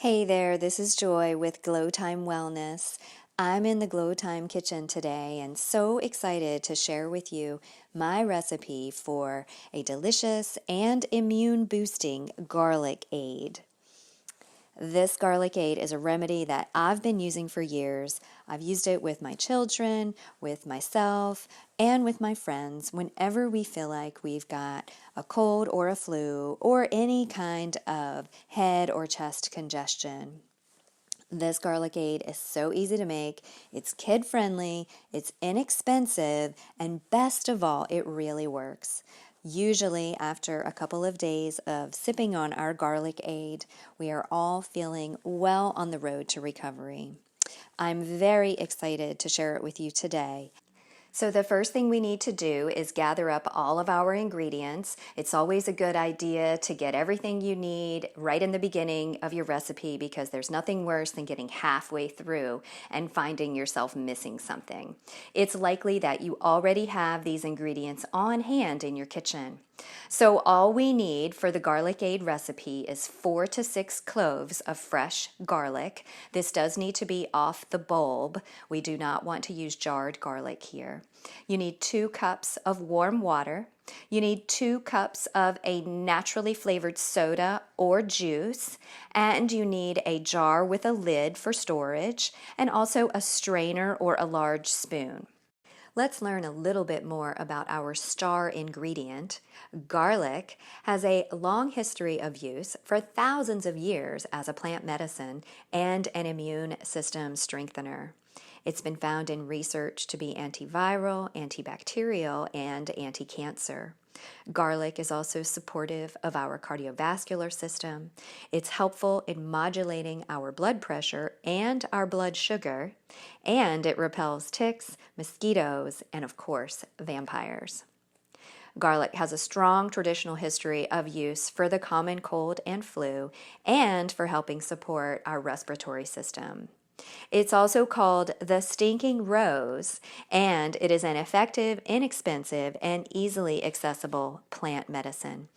Hey there, this is Joy with Glow Time Wellness. I'm in the Glow Time kitchen today and so excited to share with you my recipe for a delicious and immune boosting garlic aid. This garlic aid is a remedy that I've been using for years. I've used it with my children, with myself, and with my friends whenever we feel like we've got a cold or a flu or any kind of head or chest congestion. This garlic aid is so easy to make, it's kid friendly, it's inexpensive, and best of all, it really works. Usually, after a couple of days of sipping on our garlic aid, we are all feeling well on the road to recovery. I'm very excited to share it with you today. So the first thing we need to do is gather up all of our ingredients. It's always a good idea to get everything you need right in the beginning of your recipe because there's nothing worse than getting halfway through and finding yourself missing something. It's likely that you already have these ingredients on hand in your kitchen. So all we need for the garlic aid recipe is 4 to 6 cloves of fresh garlic. This does need to be off the bulb. We do not want to use jarred garlic here. You need 2 cups of warm water. You need 2 cups of a naturally flavored soda or juice, and you need a jar with a lid for storage, and also a strainer or a large spoon. Let's learn a little bit more about our star ingredient. Garlic has a long history of use for thousands of years as a plant medicine and an immune system strengthener. It's been found in research to be antiviral, antibacterial, and anti-cancer. Garlic is also supportive of our cardiovascular system. It's helpful in modulating our blood pressure and our blood sugar, and it repels ticks, mosquitoes, and of course, vampires. Garlic has a strong traditional history of use for the common cold and flu and for helping support our respiratory system. It's also called the stinking rose, and it is an effective, inexpensive, and easily accessible plant medicine.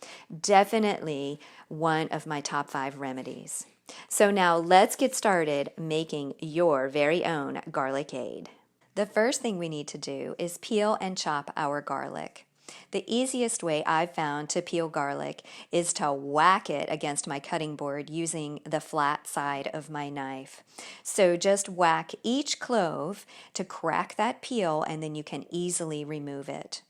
Definitely one of my top 5 remedies. So now let's get started making your very own garlic aid. The first thing we need to do is peel and chop our garlic. The easiest way I've found to peel garlic is to whack it against my cutting board using the flat side of my knife. So just whack each clove to crack that peel, and then you can easily remove it.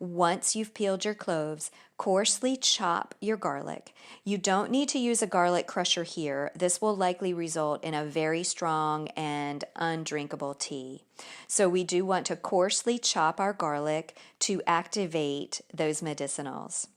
Once you've peeled your cloves, coarsely chop your garlic. You don't need to use a garlic crusher here. This will likely result in a very strong and undrinkable tea. So we do want to coarsely chop our garlic to activate those medicinals.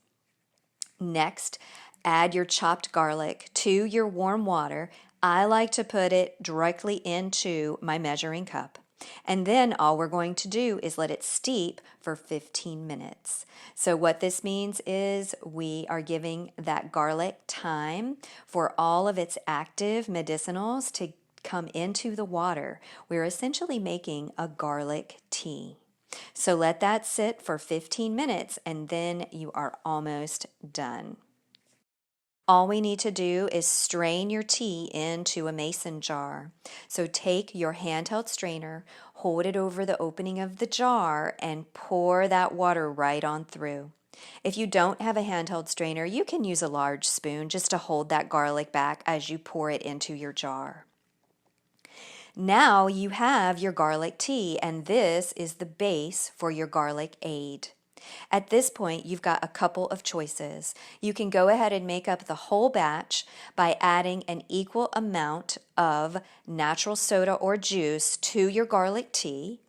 Next, add your chopped garlic to your warm water. I like to put it directly into my measuring cup. And then all we're going to do is let it steep for 15 minutes. So what this means is we are giving that garlic time for all of its active medicinals to come into the water. We're essentially making a garlic tea. So let that sit for 15 minutes and then you are almost done. All we need to do is strain your tea into a mason jar. So take your handheld strainer, hold it over the opening of the jar, and pour that water right on through. If you don't have a handheld strainer, you can use a large spoon just to hold that garlic back as you pour it into your jar. Now you have your garlic tea, and this is the base for your garlic aid. At this point, you've got a couple of choices. You can go ahead and make up the whole batch by adding an equal amount of natural soda or juice to your garlic tea,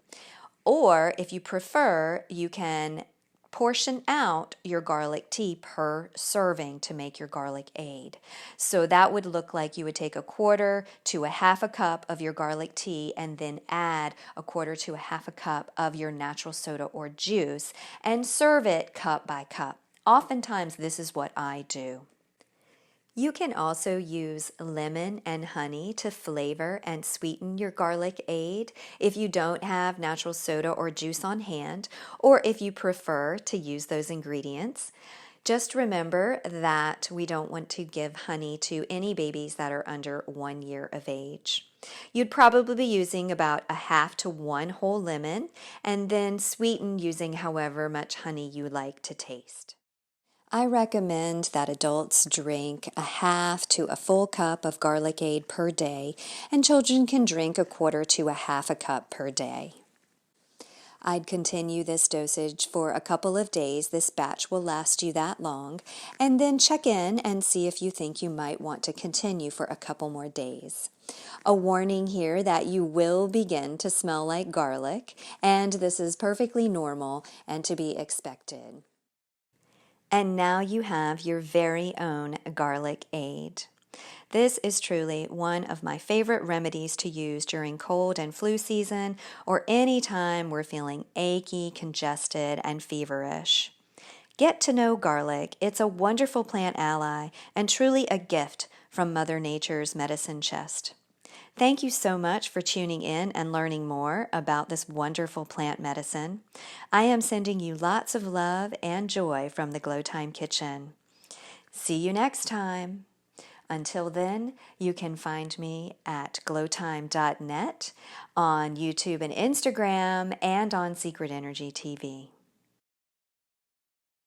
or if you prefer, you can portion out your garlic tea per serving to make your garlic aid. So that would look like you would take a quarter to a half a cup of your garlic tea and then add a quarter to a half a cup of your natural soda or juice and serve it cup by cup. Oftentimes this is what I do. You can also use lemon and honey to flavor and sweeten your garlic aid if you don't have natural soda or juice on hand, or if you prefer to use those ingredients. Just remember that we don't want to give honey to any babies that are under 1 year of age. You'd probably be using about a half to one whole lemon and then sweeten using however much honey you like to taste. I recommend that adults drink a half to a full cup of Garlic Ade per day, and children can drink a quarter to a half a cup per day. I'd continue this dosage for a couple of days. This batch will last you that long, and then check in and see if you think you might want to continue for a couple more days. A warning here that you will begin to smell like garlic, and this is perfectly normal and to be expected. And now you have your very own Garlic Ade. This is truly one of my favorite remedies to use during cold and flu season or any time we're feeling achy, congested, and feverish. Get to know garlic. It's a wonderful plant ally and truly a gift from Mother Nature's medicine chest. Thank you so much for tuning in and learning more about this wonderful plant medicine. I am sending you lots of love and joy from the Glow Time Kitchen. See you next time. Until then, you can find me at glowtime.net, on YouTube and Instagram, and on Secret Energy TV.